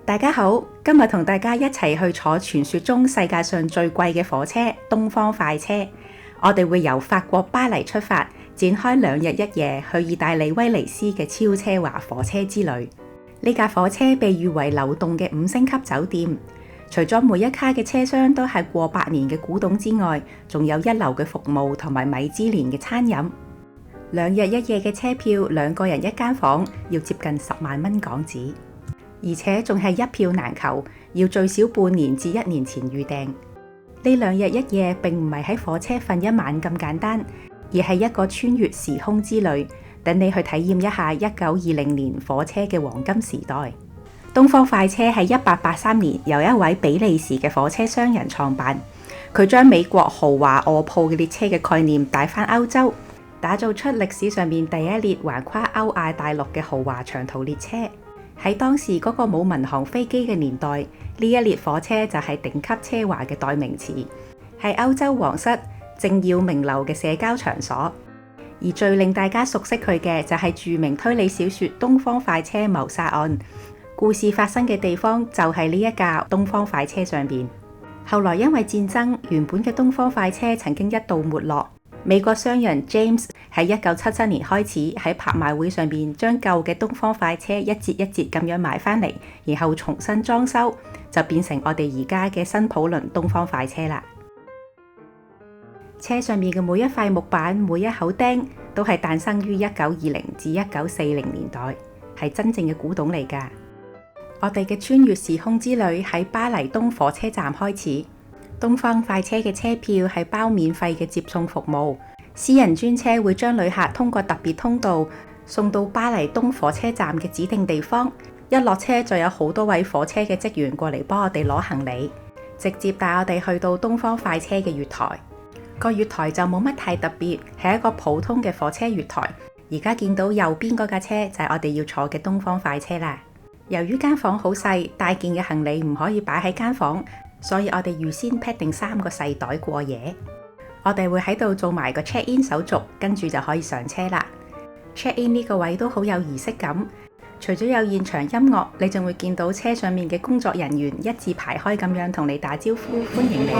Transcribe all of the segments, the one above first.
大家好，今日同大家一齊去坐傳說中世界上最貴嘅火車東方快車。我哋會由法國巴黎出發，展開2日1夜去意大利威尼斯嘅超奢華火車之旅。呢架火車被譽為流動嘅5星級酒店，除咗每一卡嘅車廂都係過百年嘅古董之外，仲有一流嘅服務同埋米芝蓮嘅餐飲。2日1夜嘅車票，2個人1間房，要接近10萬蚊港紙。而且仲係一票難求，要最少半年至1年前預訂。呢2日1夜並唔係喺火車瞓一晚咁簡單，而係一個穿越時空之旅，等你去體驗一下1920年火車嘅黃金時代。東方快車喺1883年由一位比利時嘅火車商人創辦，佢將美國豪華臥鋪嘅列車嘅概念帶返歐洲，打造出歷史上面第一列橫跨歐亞大陸嘅豪華長途列車。喺當時嗰個冇民航飛機嘅年代，呢一列火車就係頂級奢華嘅代名詞，係歐洲皇室政要名流嘅社交場所。而最令大家熟悉佢嘅就係著名推理小說《東方快車謀殺案》，故事發生嘅地方就係呢一架東方快車上邊。後來因為戰爭，原本嘅東方快車曾經一度沒落。美國商人 James 喺1977年開始喺拍賣會上邊將舊嘅東方快車一節一節咁樣買返嚟，然後重新裝修，就變成我哋而家嘅新普倫東方快車啦。車上面嘅每一塊木板、每一口釘都係誕生於1920至1940年代，係真正嘅古董嚟㗎。我哋嘅穿越時空之旅喺巴黎東火車站開始。東方快車嘅車票係包免費嘅接送服務，私人專車會將旅客通過特別通道送到巴黎東火車站嘅指定地方。一落車就有好多位火車嘅職員過嚟幫我哋攞行李，直接帶我哋去到東方快車嘅月台。個月台就冇乜太特別，係一個普通嘅火車月台。而家見到右邊嗰架車就係我哋要坐嘅東方快車啦。由於間房好細，大件嘅行李唔可以擺喺間房，所以我哋預先 pack 定3個細袋過夜。我哋會喺度做埋個 check in 手續，跟住就可以上車啦。check in 呢個位都好有儀式感，除咗有現場音樂，你仲會見到車上面嘅工作人員一字排開咁樣同你打招呼，歡迎你。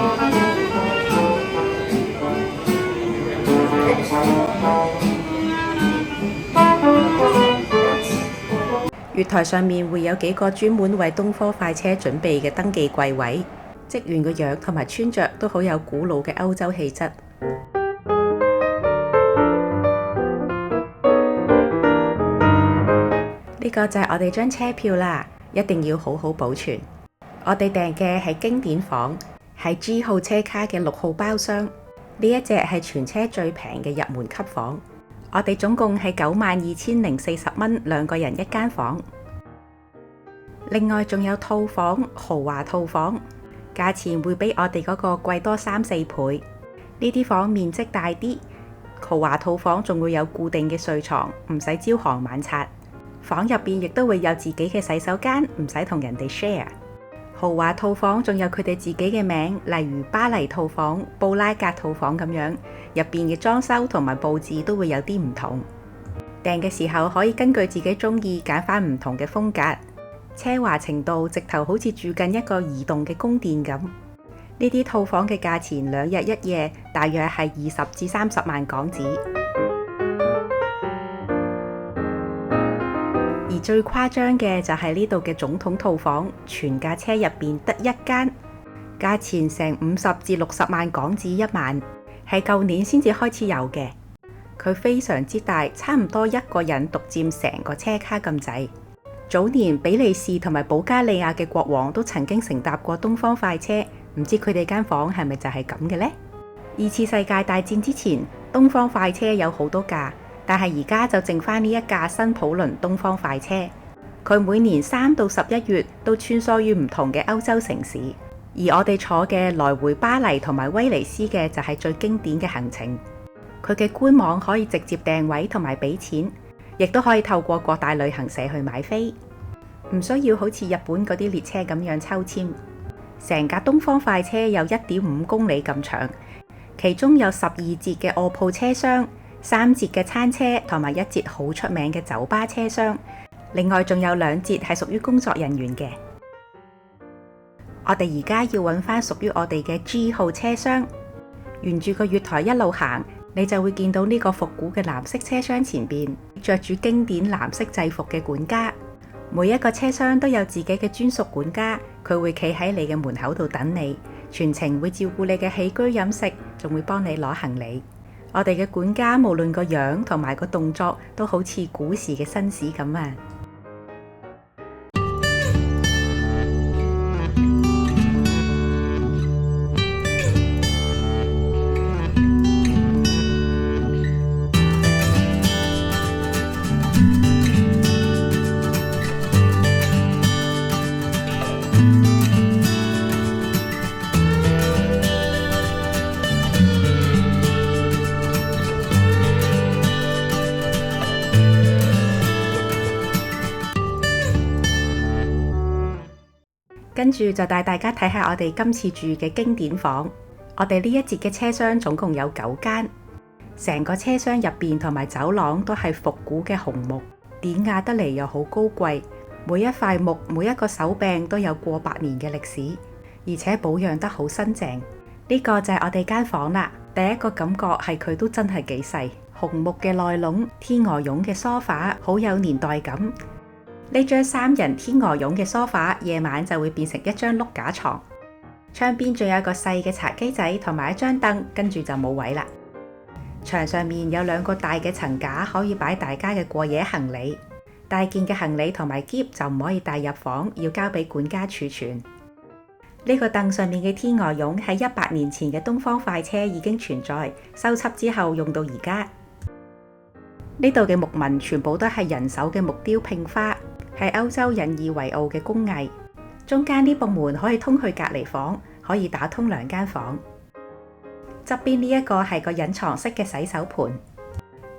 月台上面會有幾個專門為東方快車準備嘅登記櫃位。職員嘅樣同埋穿着都好有古老嘅歐洲氣質。呢個就係我哋張車票啦，一定要好好保存。我哋訂嘅係經典房，係 G 號車卡嘅6號包廂。呢一隻係全車最平嘅入門級房。我哋總共係92,040蚊，2個人1間房。另外仲有套房、豪華套房，價錢會比我哋嗰個貴多3-4倍。呢啲房面積大啲，豪華套房仲會有固定嘅睡床，唔使朝行晚拆。房入邊亦都會有自己嘅洗手間，唔使同人哋 share。豪華套房仲有佢哋自己嘅名，例如巴黎套房、布拉格套房咁樣，入邊嘅裝修同埋佈置都會有啲唔同。訂嘅時候可以根據自己中意揀翻唔同嘅風格。奢華程度直頭好似住緊一個移動嘅宮殿咁。呢啲套房嘅價錢2日1夜大約係20至30萬港紙。而最誇張嘅就係呢度嘅總統套房，全架車入邊得1間，價錢成50至60萬港紙1晚，係舊年先至開始有嘅。佢非常之大，差唔多1個人獨佔成個車卡咁滯。早年比利時同埋保加利亞嘅國王都曾經乘搭過東方快車，唔知佢哋間房係咪就係咁嘅呢？2次世界大戰之前，東方快車有好多架，但係而家就剩翻呢一架新普倫東方快車。佢每年3到11月都穿梭於唔同嘅歐洲城市，而我哋坐嘅來回巴黎同埋威尼斯嘅就係最經典嘅行程。佢嘅官網可以直接訂位同埋俾錢，亦都可以透過各大旅行社去買飛，唔需要好似日本嗰啲列車咁樣抽籤。成架東方快車有1.5公里咁長，其中有12節嘅臥鋪車廂、3節嘅餐車同埋1節好出名嘅酒吧車廂。另外仲有2節係屬於工作人員嘅。我哋而家要揾返屬於我哋嘅 G 號車廂，沿住個月台一路行，你就會見到呢個復古嘅藍色車廂前邊，着住經典藍色制服嘅管家。每一個車廂都有自己嘅專屬管家，佢會企喺你嘅門口度等你，全程會照顧你嘅起居飲食，仲會幫你攞行李。我哋嘅管家無論個樣同埋個動作都好似古時嘅紳士咁啊！跟住就帶大家睇下我哋今次住嘅經典房。我哋呢一節嘅車廂總共有9間，成個車廂入邊同埋走廊都係復古嘅紅木，典雅得嚟又好高貴。每一塊木、每一個手柄都有過百年嘅歷史，而且保養得好新淨。呢個就係我哋間房啦。第一個感覺係佢都真係幾細，紅木嘅內籠、天鵝絨嘅梳化，好有年代感。呢張3人天鵝絨嘅梳化，夜晚就會變成一張碌架床。窗邊仲有一個細嘅茶几仔同埋一張凳，跟住就冇位啦。牆上面有2個大嘅層架，可以擺大家嘅過夜行李。大件嘅行李同埋篋就唔可以帶入房，要交俾管家儲存。呢個凳上面嘅天鵝絨喺100年前嘅東方快車已經存在，修葺之後用到而家。呢度嘅木紋全部都係人手嘅木雕拼花，係歐洲引以為傲嘅工藝。中間呢埲門可以通去隔離房，可以打通2間房。側邊呢一個係個隱藏式嘅洗手盆。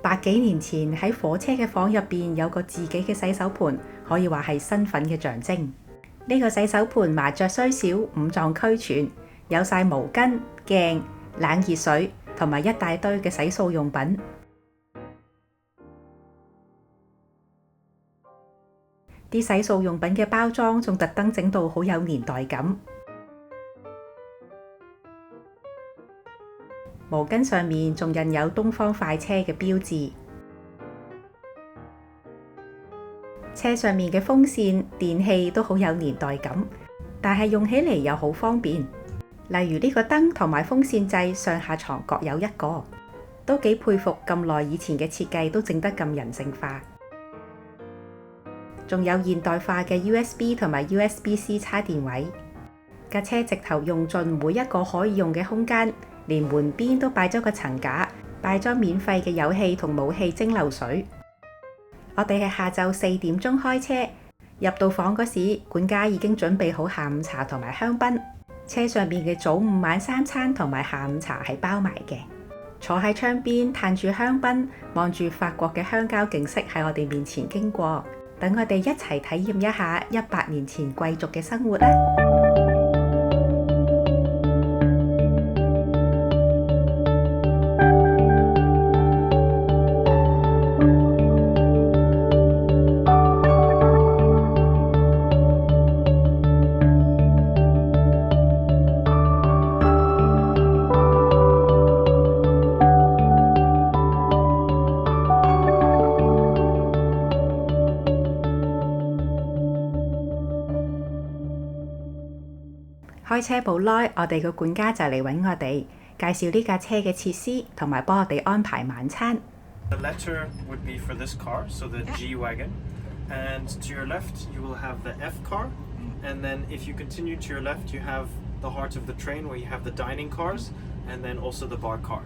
100幾年前喺火車嘅房入邊有個自己嘅洗手盆，可以話係身份嘅象徵。呢個洗手盆麻雀雖小，五臟俱全，有晒毛巾、鏡、冷熱水同埋一大堆嘅洗漱用品。啲洗漱用品嘅包裝仲特登整到好有年代感。毛巾上面仲印有東方快車嘅標誌。車上面嘅風扇、電器都好有年代感，但係用起嚟又好方便。例如呢個燈同埋風扇掣上下床各有一個，都幾佩服咁耐以前嘅設計都整得咁人性化。仲有現代化嘅 USB 同埋 USB-C 插電位。架車直頭用盡每一個可以用嘅空間，連門邊都擺咗個層架，擺咗免費嘅有氣同冇氣蒸餾水。我哋係下晝4點鐘開車，入到房嗰時，管家已經準備好下午茶同埋香檳。車上面嘅早午晚3餐同埋下午茶係包埋嘅。坐喺窗邊嘆住香檳，望住法國嘅鄉郊景色喺我哋面前經過。等我哋一齊體驗一下100年前貴族嘅生活啦！開車冇耐，我哋個管家就嚟揾我哋，介紹呢架車嘅設施，同埋幫我哋安排晚餐。The letter would be for this car, so the G wagon, and to your left you will have the F car, and then if you continue to your left you have the heart of the train where you have the dining cars, and then also the bar car.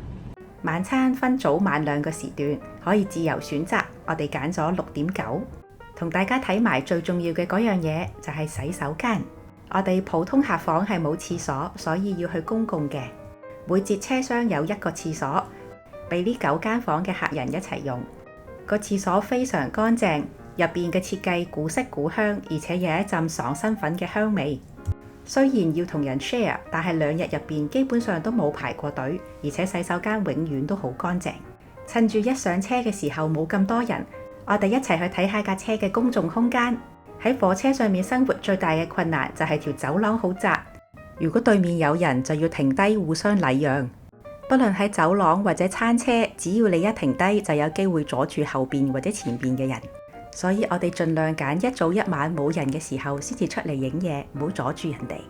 晚餐分早晚2個時段，可以自由選擇。我哋揀咗6.9，同大家睇埋最重要嘅嗰樣嘢，就係洗手間。我哋普通客房係冇廁所，所以要去公共嘅。每節車廂有1個廁所，俾呢9間房嘅客人一齊用。個廁所非常乾淨，入邊嘅設計古色古香，而且有一陣爽身粉嘅香味。雖然要同人 share， 但係2日入邊基本上都冇排過隊，而且洗手間永遠都好乾淨。趁住一上車嘅時候冇咁多人，我哋一齊去睇下架車嘅公眾空間。喺火車上面生活最大嘅困難就係條走廊好窄，如果對面有人，就要停低互相禮讓。不論喺走廊或者餐車，只要你一停低，就有機會阻住後邊或者前邊嘅人。所以我哋盡量揀一早一晚冇人嘅時候先至出嚟影嘢，唔好阻住人哋。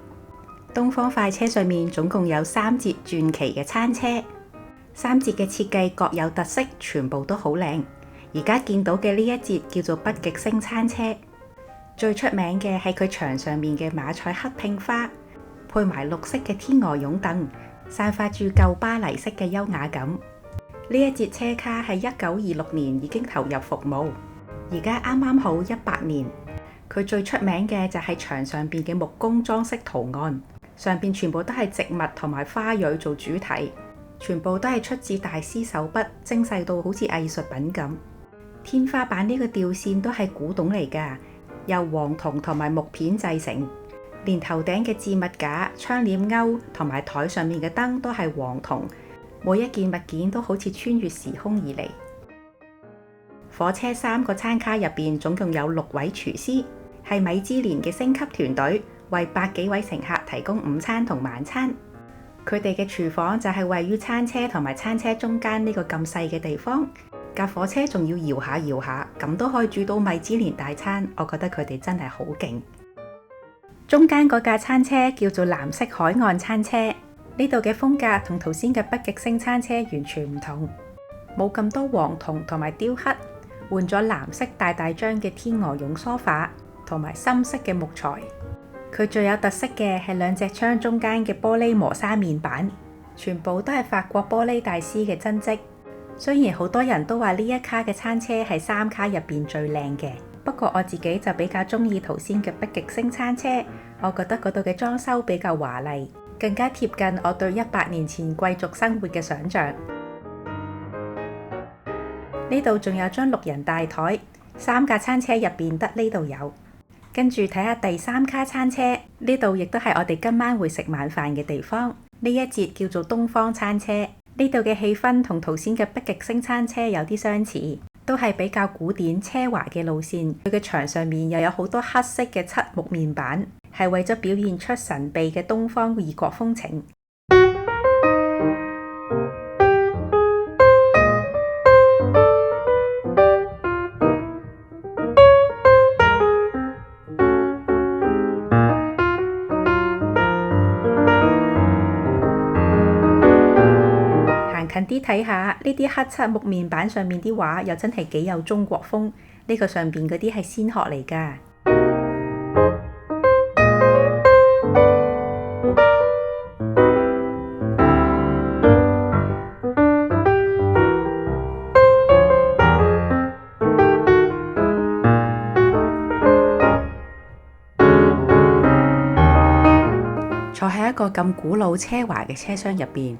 東方快車上面總共有3節傳奇嘅餐車，3節嘅設計各有特色，全部都好靚。而家見到嘅呢一節叫做北極星餐車，最出名嘅係佢牆上面嘅馬賽克拼花，配埋綠色嘅天鵝絨凳，散發住舊巴黎式嘅優雅感。呢一節車卡喺1926年已經投入服務，而家啱啱好100年。佢最出名嘅就係牆上邊嘅木工裝飾圖案，上邊全部都係植物同埋花蕊做主體，全部都係出自大師手筆，精細到好似藝術品咁。天花板呢個吊扇都係古董嚟㗎，由黃銅同埋木片製成。連頭頂嘅置物架、窗簾鈎同埋台上面嘅燈都係黃銅，每一件物件都好似穿越時空而嚟。火車3個餐卡入邊總共有6位廚師，係米芝蓮嘅星級團隊，為100幾位乘客提供午餐同晚餐。佢哋嘅廚房就係位於餐車同埋餐車中間呢個咁細嘅地方，架火車仲要搖下搖下，咁都可以煮到米芝蓮大餐。我覺得佢哋真係好勁。中間嗰架餐車叫做藍色海岸餐車，呢度嘅風格同頭先嘅北極星餐車完全唔同，冇咁多黃銅同埋雕刻，換咗藍色大大張嘅天鵝絨梳化同埋深色嘅木材。佢最有特色嘅係2隻窗中間嘅玻璃磨砂面板，全部都係法國玻璃大師嘅真跡。雖然好多人都話呢一卡嘅餐車係3卡入邊最靚嘅，不過我自己就比較中意頭先嘅北極星餐車。我覺得嗰度嘅裝修比較華麗，更加貼近我對100年前貴族生活嘅想像。呢度仲有張6人大台，3架餐車入邊得呢度有。跟住睇下第3卡餐車，呢度亦都係我哋今晚會食晚飯嘅地方。呢一節叫做東方餐車，呢度嘅氣氛同頭先嘅北極星餐車有啲相似，都係比較古典奢華嘅路線。佢嘅牆上面又有好多黑色嘅漆木面板，係為咗表現出神秘嘅東方異國風情。行近啲睇下，呢啲黑漆木面板上面啲畫又真係幾有中國風。呢個上邊嗰啲係鮮殼嚟㗎。坐喺一個咁古老奢華嘅車廂入邊，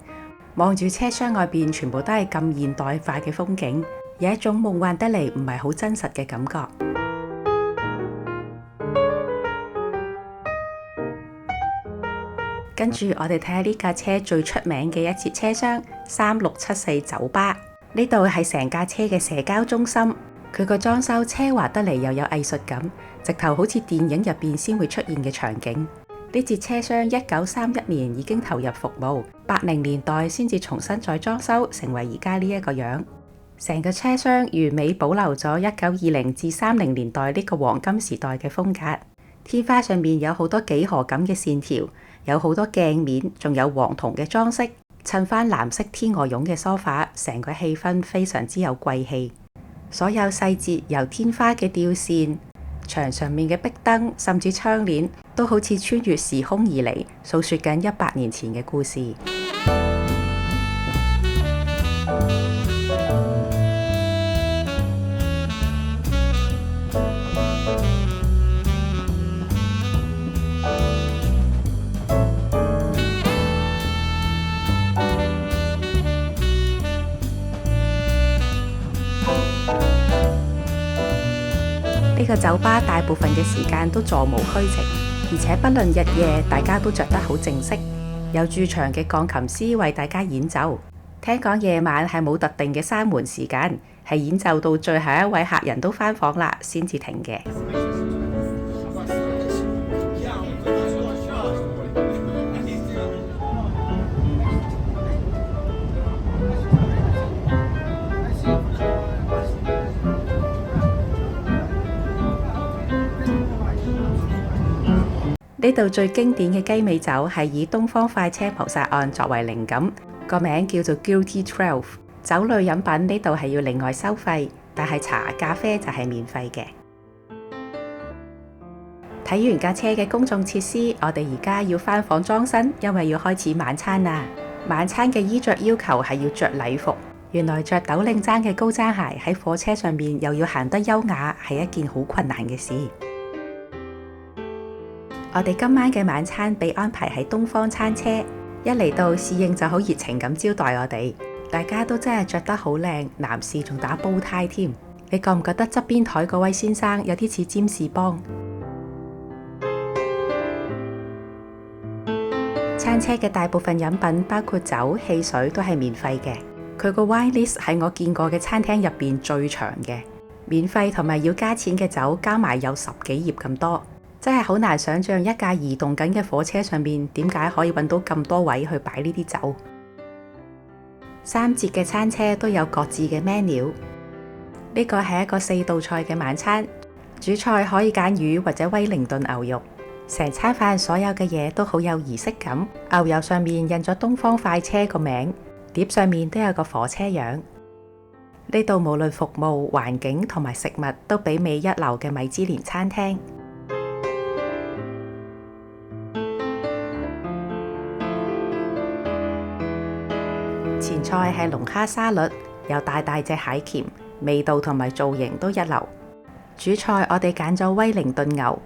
望住車廂外邊全部都係咁現代化嘅風景，有一種夢幻得嚟唔係好真實嘅感覺。跟住我哋睇下呢架車最出名嘅一節車廂3674酒吧，呢度係成架車嘅社交中心。佢個裝修奢華得嚟又有藝術感，直頭好似電影入邊先會出現嘅場景。呢節車廂1931年已經投入服務，80年代先至重新再裝修，成為而家呢一個樣。成個車廂完美保留咗1920至30年代呢個黃金時代嘅風格。天花上面有好多幾何感嘅線條，有好多鏡面，仲有黃銅嘅裝飾，襯翻藍色天鵝絨嘅梳化，成個氣氛非常之有貴氣。所有細節由天花嘅吊扇、牆上面嘅壁燈，甚至窗簾，都好似穿越時空而嚟，訴說緊100年前嘅故事。呢個酒吧大部分嘅時間都座無虛席，而且不論日夜，大家都着得好正式。有駐場嘅鋼琴師為大家演奏。聽講夜晚係冇特定嘅閂門時間，係演奏到最後一位客人都返房啦，先至停嘅。呢度最經典嘅雞尾酒係以東方快車謀殺案作為靈感，個名叫做 Guilty 12。酒類飲品呢度係要另外收費，但係茶、咖啡就係免費嘅。睇完架車嘅公眾設施，我哋而家要返房裝身，因為要開始晚餐啦。晚餐嘅衣着要求係要着禮服。原來着斗領踭嘅高踭鞋喺火車上面又要行得優雅，係一件好困難嘅事。我哋今晚嘅晚餐被安排喺東方餐車，一嚟到侍應就好熱情咁招待我哋，大家都真係着得好靚，男士仲打煲呔添。你覺唔覺得側邊台嗰位先生有啲似占士邦？餐車嘅大部分飲品包括酒、汽水都係免費嘅。佢個 wine list 係我見過嘅餐廳入邊最長嘅，免費同埋要加錢嘅酒加埋有10幾頁咁多，真係好難想象一架移動緊嘅火車上面點解可以揾到咁多位去擺呢啲酒。3節嘅餐車都有各自嘅 menu， 呢個係一個4道菜嘅晚餐，主菜可以揀魚或者威靈頓牛肉，成餐飯所有嘅嘢都好有儀式感。牛油上面印咗東方快車個名，碟上面都有個火車樣。呢度無論服務、環境同埋食物都媲美一流嘅米芝蓮餐廳。前菜係龍蝦沙律，有大大隻蟹鉗，味道同埋造型都一流。主菜我哋揀咗威靈頓牛，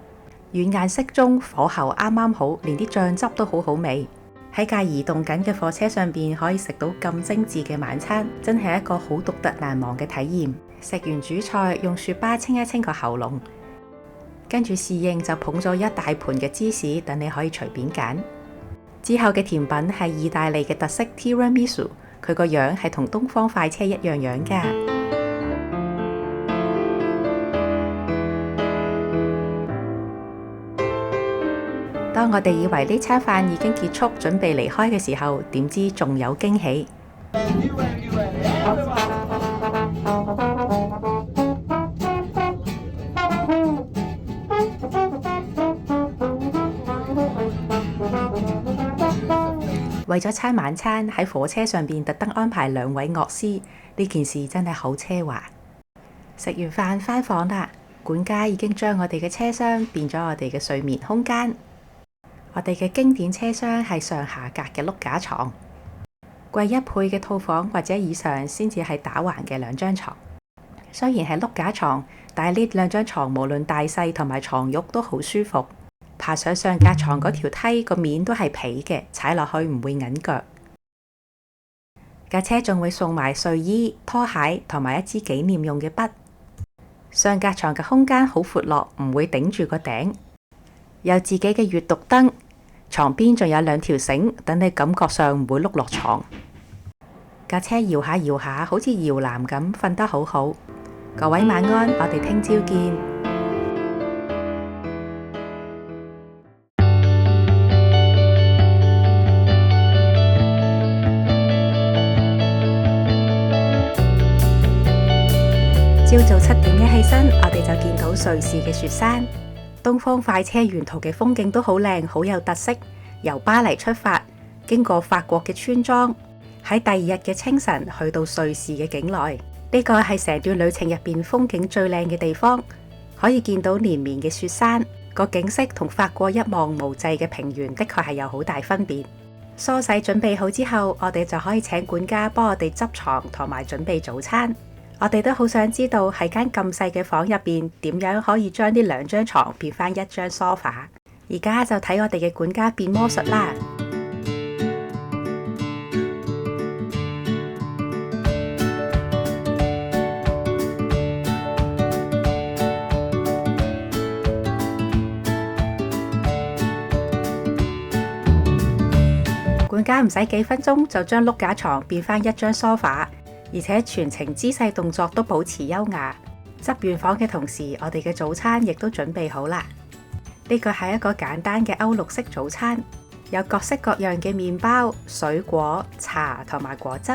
軟硬適中，火候啱啱好，連啲醬汁都好好味。喺架移動緊嘅火車上邊可以食到咁精緻嘅晚餐，真係一個好獨特難忘嘅體驗。食完主菜，用雪巴清一清個喉嚨，跟住侍應就捧咗一大盤嘅芝士，等你可以隨便揀。之後嘅甜品係意大利嘅特色 Tiramisu， 佢個樣係同東方快車一樣樣㗎。當我哋以為呢餐飯已經結束，準備離開嘅時候，點知仲有驚喜。為咗餐晚餐，喺火車上邊特登安排2位樂師，呢件事真係好奢華。食完飯返房啦，管家已經將我哋嘅車廂變咗我哋嘅睡眠空間。我哋嘅經典車廂係上下格嘅碌架床，貴1倍嘅套房或者以上先至係打橫嘅2張床。雖然係碌架床，但係呢2張床無論大細同埋床褥都好舒服。爬上上格床嗰條梯個面都係皮嘅，踩落去唔會揞腳。架車仲會送埋睡衣、拖鞋同埋一支紀念用嘅筆。上格床嘅空間好闊落，唔會頂住個頂，有自己嘅閱讀燈。床邊仲有2條繩，等你感覺上唔會碌落床。架車搖下搖下，好似搖籃咁，瞓得好好。各位晚安，我哋聽朝見。朝早7點一起身，我哋就見到瑞士嘅雪山。東方快車沿途嘅風景都好靚，好有特色。由巴黎出發，經過法國嘅村莊，喺第2日嘅清晨去到瑞士嘅境內。呢個係成段旅程入邊風景最靚嘅地方，可以見到連綿嘅雪山。個景色同法國一望無際嘅平原的確係有好大分別。梳洗準備好之後，我哋就可以請管家幫我哋執床同埋準備早餐。我哋都好想知道喺間咁細嘅房入邊，點樣可以將呢2張床變翻1張梳化。而家就睇我哋嘅管家變魔術啦！管家唔使幾分鐘就將碌架床變翻1張梳化。而且全程姿勢動作都保持優雅。執完房嘅同時，我哋嘅早餐亦都準備好啦。呢個係一個簡單嘅歐陸式早餐，有各式各樣嘅麵包、水果、茶同埋果汁。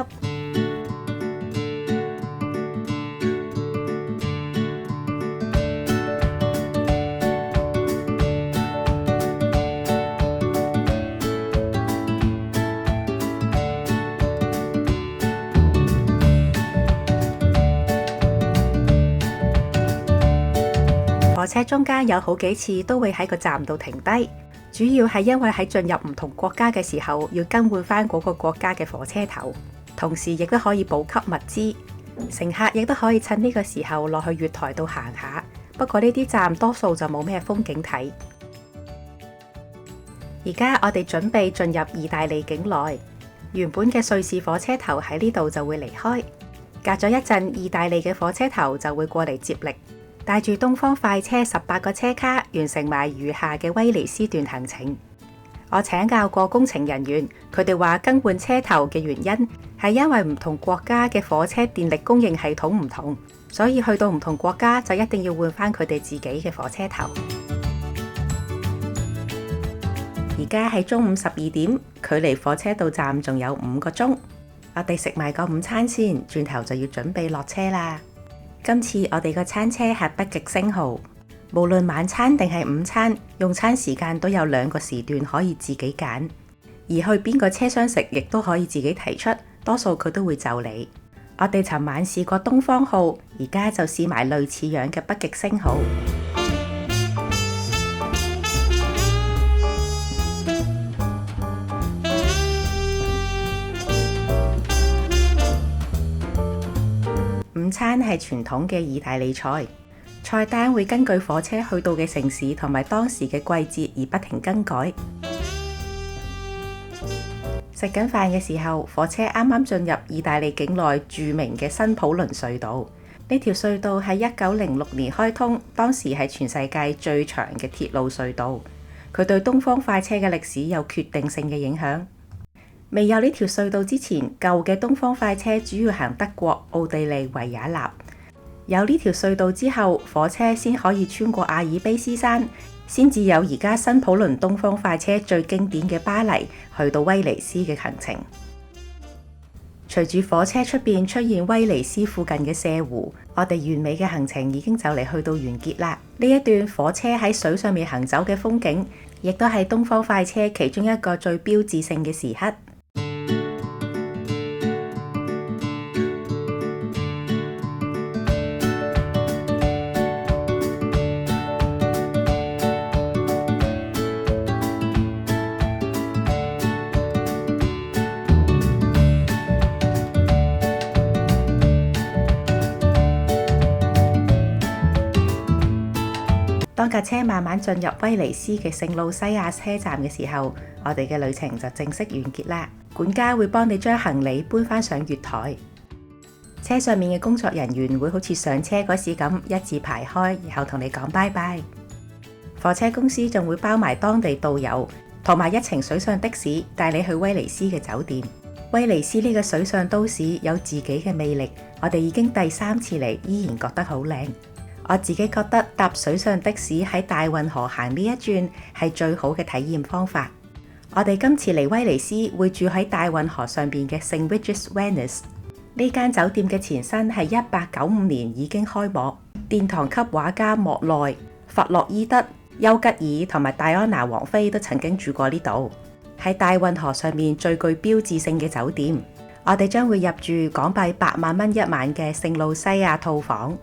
車中間有好幾次都會喺個站度停低，主要係因為喺進入唔同國家嘅時候要更換翻嗰個國家嘅火車頭，同時亦都可以補給物資。乘客亦都可以趁呢個時候落去月台度行下。不過呢啲站多數就冇咩風景睇。而家我哋準備進入意大利境內，原本嘅瑞士火車頭喺呢度就會離開。隔咗一陣，意大利嘅火車頭就會過嚟接力，帶住東方快車18個車卡，完成埋餘下嘅威尼斯段行程。我請教過工程人員，佢哋話更換車頭嘅原因係因為唔同國家嘅火車電力供應系統唔同，所以去到唔同國家就一定要換翻佢哋自己嘅火車頭。而家係中午12點，距離火車到站仲有5個鐘。我哋食埋個午餐先，轉頭就要準備落車啦。今次我哋個餐車係北極星號，無論晚餐定係午餐，用餐時間都有2個時段可以自己揀，而去邊個車廂食亦都可以自己提出，多數佢都會就你。我哋尋晚試過東方號，而家就試埋類似樣嘅北極星號。午餐係傳統嘅意大利菜，菜單會根據火車去到嘅城市同埋當時嘅季節而不停更改。食緊飯嘅時候，火車啱啱進入意大利境內著名嘅新普倫隧道。呢條隧道喺1906年開通，當時係全世界最長嘅鐵路隧道。佢對東方快車嘅歷史有決定性嘅影響。未有呢條隧道之前，舊嘅東方快車主要行德國、奧地利、維也納。有呢條隧道之後，火車先可以穿過阿爾卑斯山，先至有而家新普倫東方快車最經典嘅巴黎去到威尼斯嘅行程。隨住火車出邊出現威尼斯附近嘅瀉湖，我哋完美嘅行程已經就嚟去到完結啦。呢一段火車喺水上面行走嘅風景，亦都係東方快車其中一個最標誌性嘅時刻。當架車慢慢進入威尼斯嘅聖路西亞車站嘅時候，我哋嘅旅程就正式完結啦。管家會幫你將行李搬返上月台，車上面嘅工作人員會好似上車嗰時咁一字排開，然後同你講拜拜。火車公司仲會包埋當地導遊同埋一程水上的士，帶你去威尼斯嘅酒店。威尼斯呢個水上都市有自己嘅魅力，我哋已經第3次嚟，依然覺得好靚。我自己覺得搭水上的士喺大運河行呢一轉係最好嘅體驗方法。我哋今次嚟威尼斯會住喺大運河上邊嘅聖 Regis Venice。呢間酒店嘅前身係1895年已經開幕，殿堂級畫家莫奈、弗洛伊德、丘吉爾同埋戴安娜王妃都曾經住過呢度，係大運河上面最具標誌性嘅酒店。我哋將會入住港幣8萬蚊一晚嘅聖路西亞套房，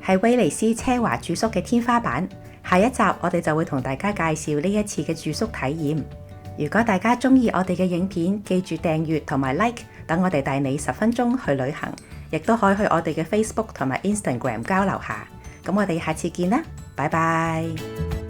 係威尼斯奢華住宿嘅天花板。下一集我哋就會同大家介紹呢一次嘅住宿體驗。如果大家鍾意我哋嘅影片，記住訂閱同埋 like， 等我哋帶你10分鐘去旅行，亦都可以去我哋嘅 Facebook 同埋 Instagram 交流下。咁我哋下次見啦，拜拜。